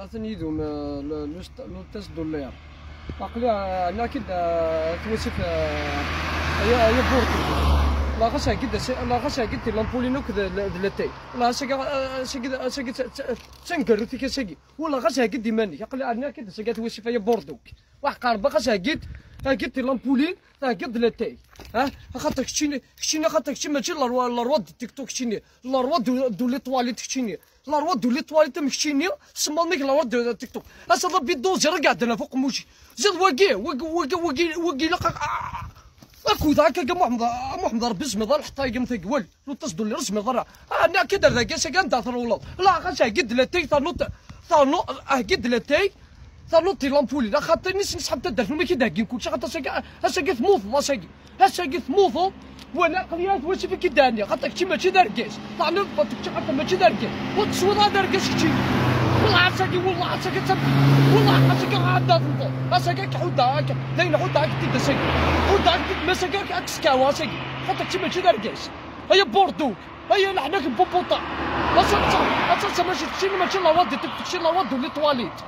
ثاني يدوم لو تيست دولار عقلي انا كده توصف يا بورتو لا غشا قد لا غشا قد لامبولينو كذا دلتي لا ساقي تنقر فيك ساقي ولا غشا قد ماني عقلي انا كده ساقي توصف يا بوردوك واحد قارب غشا قد لامبولين قد دلتي ها خاطر كشيني خاطر كشي ماشي لا رواد تيك توك كشيني لا رواد دولي تواليت كشيني لا رواد دولي تواليت مكشيني سما ميك لا رواد تيك توك اش ربي دوزي راه قاعد انا فوق موشي زيد واقي لقى اكو ذاك محمد ربي زمضر حتى يقم ثقول لو تصدوا لي رسمي ضرع انا كذا ذاك سكن تاثر والله لا غاش قد لتي ثانو قد لتي ثانوتي لامبولي لا خاطر نسحب تدرس ما كيداكين كلشي خاطر ساقي ثموض ما ساقي ثموض وانا قليات واش فيك دانيا خاطر كشي ماشي داركاس طعنوا كشي خاطر ماشي داركاس وتصوض داركاس كشي والله ساقي عاد الضوء ساقي حوده هكا داين حوده هكا تبدا ساقي حوده هكا ما ساقي اكسكاوا ساقي خاطر كشي ماشي داركاس هيا بوردو هيا لحناك بوبوطا اساسا ماشي لا واد تكشي لا واد ولي طواليت